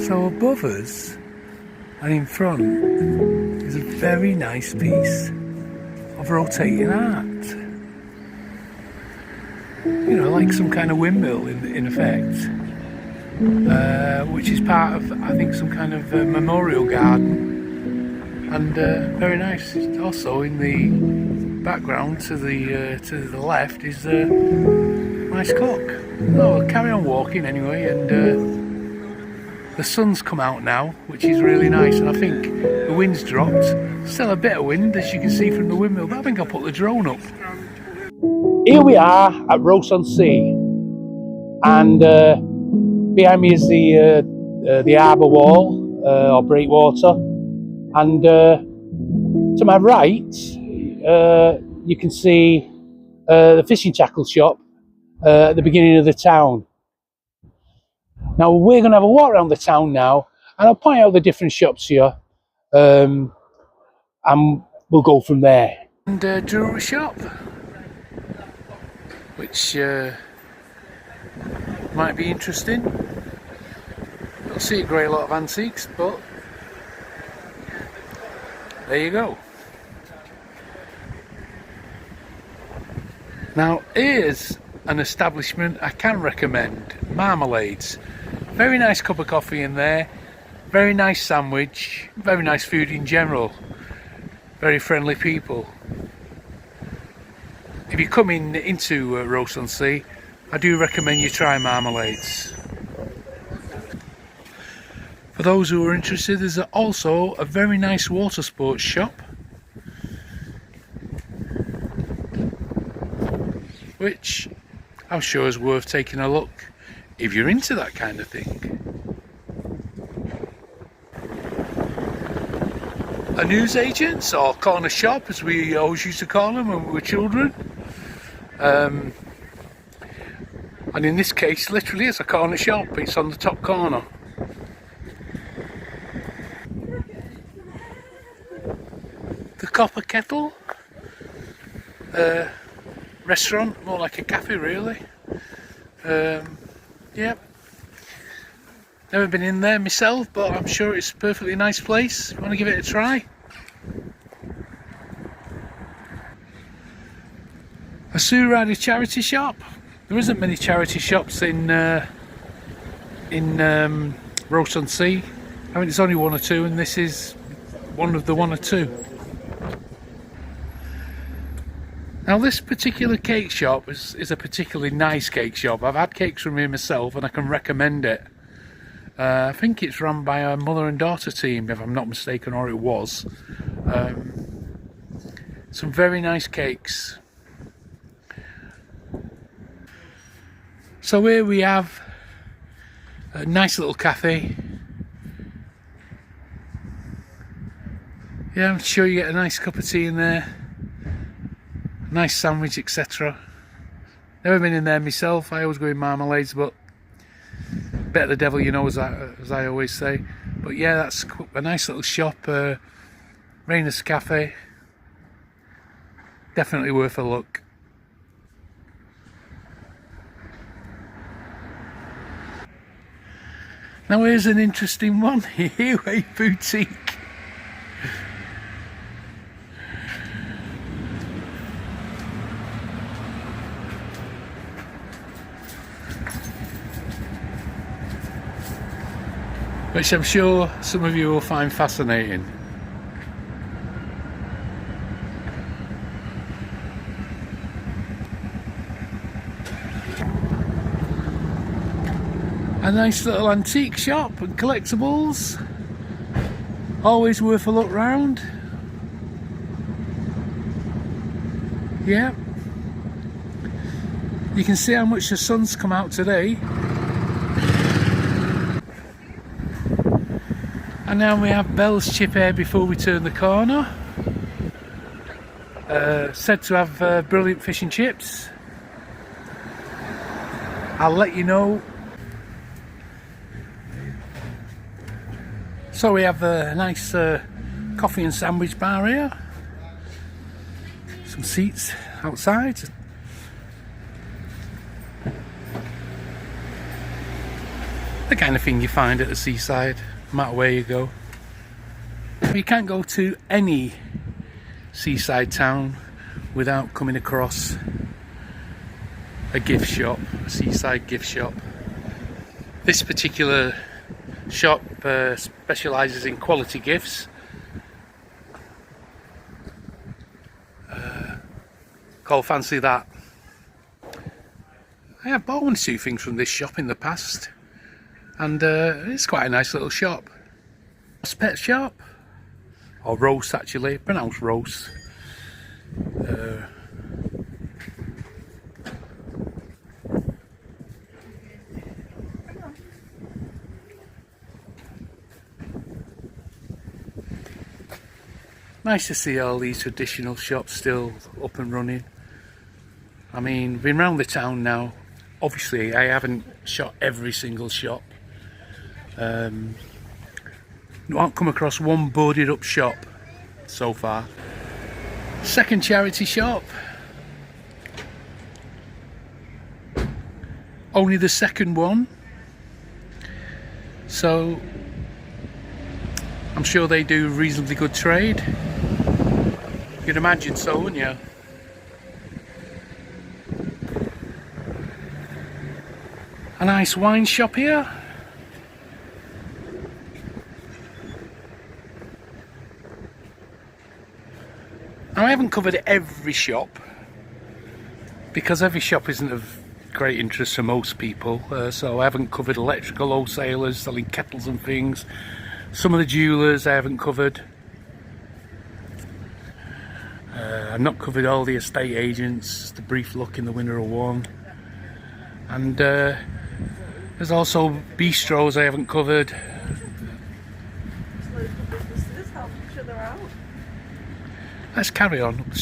So above us and in front is a very nice piece of rotating art. You know, like some kind of windmill in effect, which is part of, I think, some kind of memorial garden, and very nice. Also in the background to the left is a nice clock. Oh, we'll carry on walking anyway, and the sun's come out now, which is really nice, and I think the wind's dropped. Still a bit of wind, as you can see from the windmill, but I think I'll put the drone up. Here we are at Rhos-on-Sea, and behind me is the harbour wall, or breakwater, and to my right you can see the fishing tackle shop at the beginning of the town. Now we're going to have a walk around the town now, and I'll point out the different shops here, and we'll go from there. And jewellery shop, which might be interesting. Don't see a great lot of antiques, but there you go. Now here's an establishment I can recommend, Marmalades. Very nice cup of coffee in there, very nice sandwich, very nice food in general, very friendly people. If you're coming into Rhos-on-Sea, I do recommend you try Marmalades. For those who are interested, there's also a very nice water sports shop, which I'm sure is worth taking a look if you're into that kind of thing. A newsagent, or corner shop as we always used to call them when we were children. And in this case, literally it's a corner shop, it's on the top corner. The Copper Kettle restaurant, more like a cafe really. Yep, never been in there myself, but I'm sure it's a perfectly nice place. If you want to give it a try. A Sue Rider charity shop. There isn't many charity shops in Rhos-on-Sea. I mean, it's only one or two, and this is one of the one or two. Now this particular cake shop is a particularly nice cake shop. I've had cakes from here myself and I can recommend it. I think it's run by a mother and daughter team, if I'm not mistaken, or it was. Some very nice cakes. So here we have a nice little cafe. Yeah, I'm sure you get a nice cup of tea in there. Nice sandwich, etc. Never been in there myself. I always go in Marmalades, but better the devil you know, as I always say. But yeah, that's a nice little shop, Rhos Cafe. Definitely worth a look. Now here's an interesting one. Heeway Boutique. Which I'm sure some of you will find fascinating. A nice little antique shop and collectibles. Always worth a look round. Yeah. You can see how much the sun's come out today. And now we have Bell's Chip here before we turn the corner. Said to have brilliant fish and chips. I'll let you know. So we have a nice coffee and sandwich bar here. Some seats outside. The kind of thing you find at the seaside, no matter where you go. You can't go to any seaside town without coming across a gift shop, a seaside gift shop. This particular shop specialises in quality gifts. Called Fancy That. I have bought 1 or 2 things from this shop in the past, and it's quite a nice little shop. Pet shop, or Rhos actually, pronounced Rhos. Nice to see all these traditional shops still up and running. I mean, been round the town now. Obviously, I haven't shot every single shop. I've come across one boarded up shop so far. Second charity shop. Only the second one. So, I'm sure they do reasonably good trade. You'd imagine so, wouldn't you? A nice wine shop here. Now, I haven't covered every shop because every shop isn't of great interest to most people, so I haven't covered electrical wholesalers selling kettles and things. Some of the jewellers I haven't covered. I've not covered all the estate agents, just a brief look in the winter of one. And there's also bistros I haven't covered. Let's carry on up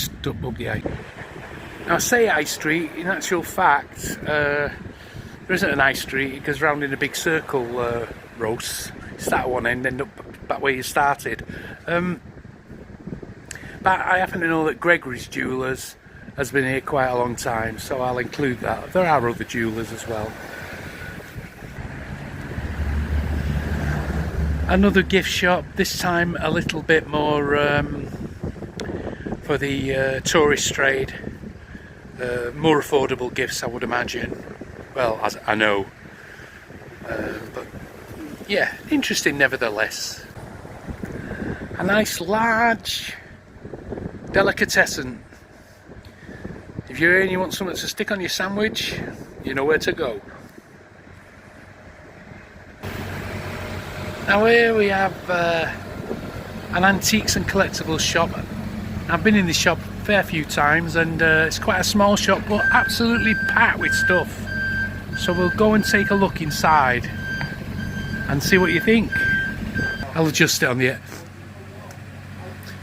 the high. Now I say high street, in actual fact there isn't an high street. It goes round in a big circle, Rhos. Start at one end, end up back where you started. But I happen to know that Gregory's Jewellers has been here quite a long time, so I'll include that. There are other jewellers as well. Another gift shop, this time a little bit more for the tourist trade. More affordable gifts, I would imagine. Well, as I know. But yeah, interesting nevertheless. A nice large delicatessen. If you're here and you want something to stick on your sandwich, you know where to go. Now here we have an antiques and collectibles shop. I've been in this shop a fair few times, and it's quite a small shop but absolutely packed with stuff. So we'll go and take a look inside and see what you think. I'll adjust it on the...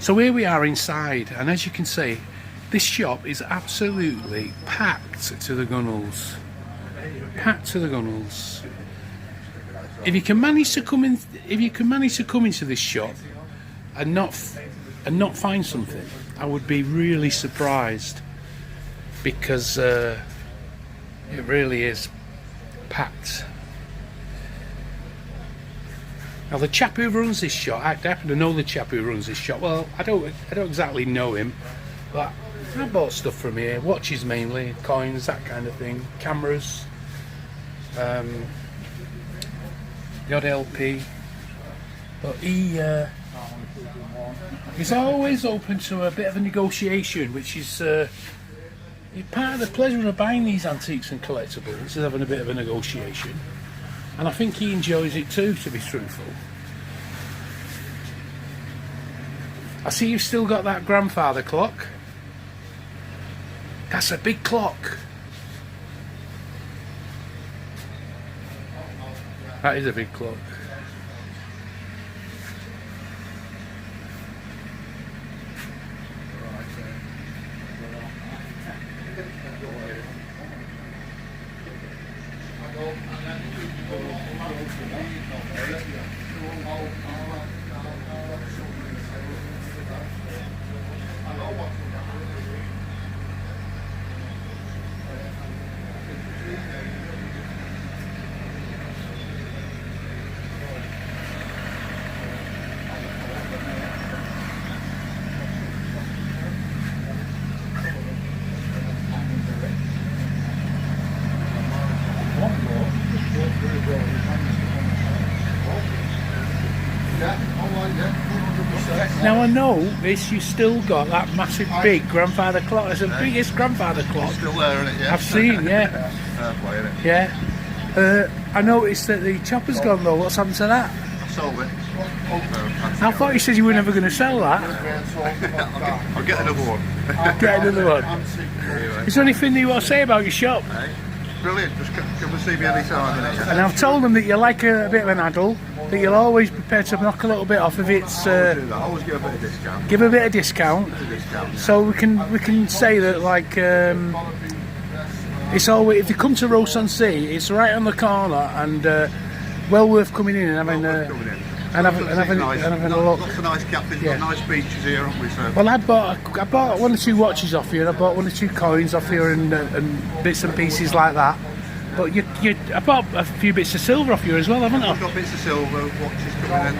So here we are inside, and as you can see, this shop is absolutely packed to the gunnels. Packed to the gunnels. If you can manage to come into this shop and not find something, I would be really surprised, because it really is packed. Now the chap who runs this shop, I happen to know the chap who runs this shop. Well, I don't exactly know him, but I bought stuff from here. Watches mainly, coins, that kind of thing, cameras, the odd LP. But he's always open to a bit of a negotiation, which is part of the pleasure of buying these antiques and collectibles, is having a bit of a negotiation. And I think he enjoys it too, to be truthful. I see you've still got that grandfather clock. That's a big clock. That is a big clock. Now I know this, you still got that massive big grandfather clock. It's the biggest grandfather clock. Still there, isn't it? Yeah. I've seen, yeah. Play, isn't it? Yeah. I noticed that the chopper's gone though. What's happened to that? I sold it. I thought you said you were never going to sell that. I'll get another one. Get another one. Is there anything that you want to say about your shop? Hey, brilliant. Just come and see me anytime, innit? And I've told them that you're like a bit of an adult, that you'll always be prepared to knock a little bit off if it's. I always give a bit of discount. Give a bit of discount. So we can say that like it's always, if you come to Rhos on Sea, it's right on the corner and well worth coming in and having having a look. Lots of nice captains, got nice beaches here, haven't we? So. Well, I bought 1 or 2 watches off you, and I bought 1 or 2 coins off you, and bits and pieces like that. But I bought a few bits of silver off you as well, haven't I? I've got bits of silver, watches coming in,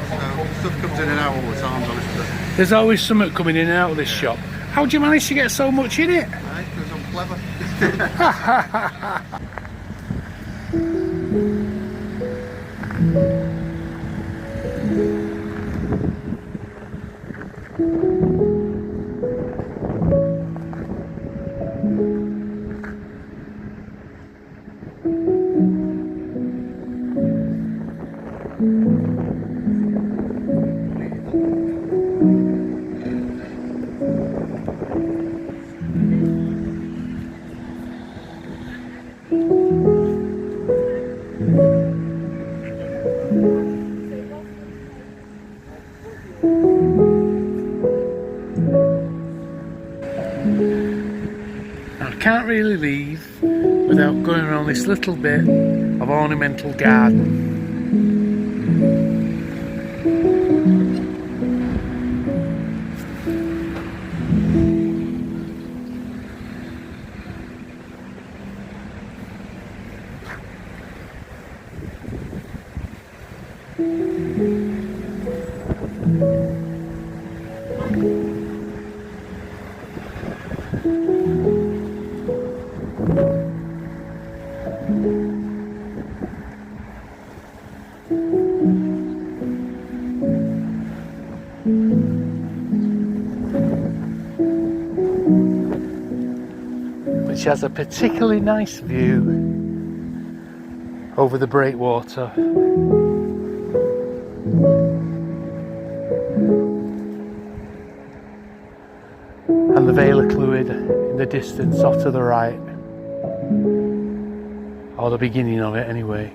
so stuff comes in and out all the time. Obviously. There's always something coming in and out of this shop. How do you manage to get so much in it? Because I'm clever. I can't really leave without going around this little bit of ornamental garden. Which has a particularly nice view over the breakwater. And the Vale of Clwyd in the distance off to the right. Or the beginning of it anyway.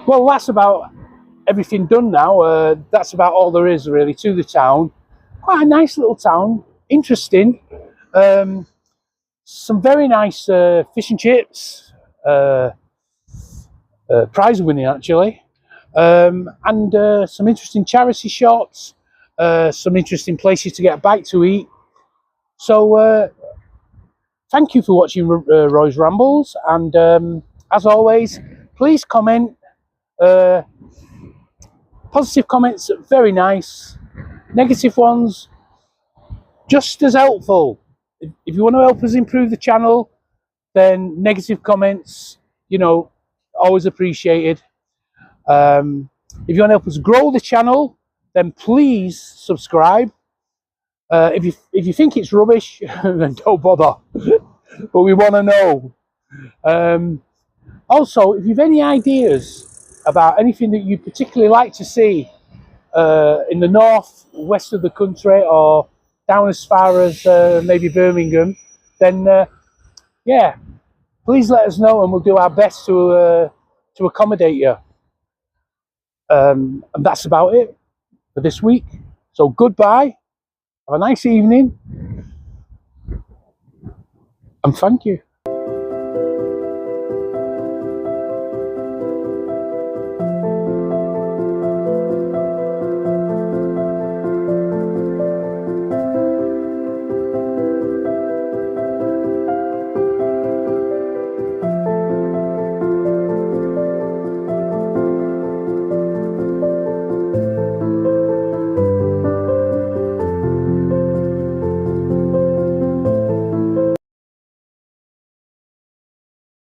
Well, that's about everything done now. That's about all there is really to the town. Quite a nice little town, interesting. Some very nice fish and chips, prize winning actually, and some interesting charity shops, some interesting places to get a bite to eat. So thank you for watching Rhos Rambles, and as always, please comment. Positive comments, very nice. Negative ones, just as helpful. If you want to help us improve the channel, then negative comments, you know, always appreciated. If you want to help us grow the channel, then please subscribe. If you think it's rubbish, then don't bother. But we want to know. Also, if you've any ideas about anything that you'd particularly like to see in the north, west of the country, or down as far as maybe Birmingham, then yeah, please let us know and we'll do our best to accommodate you. And that's about it for this week. So goodbye, have a nice evening, and thank you.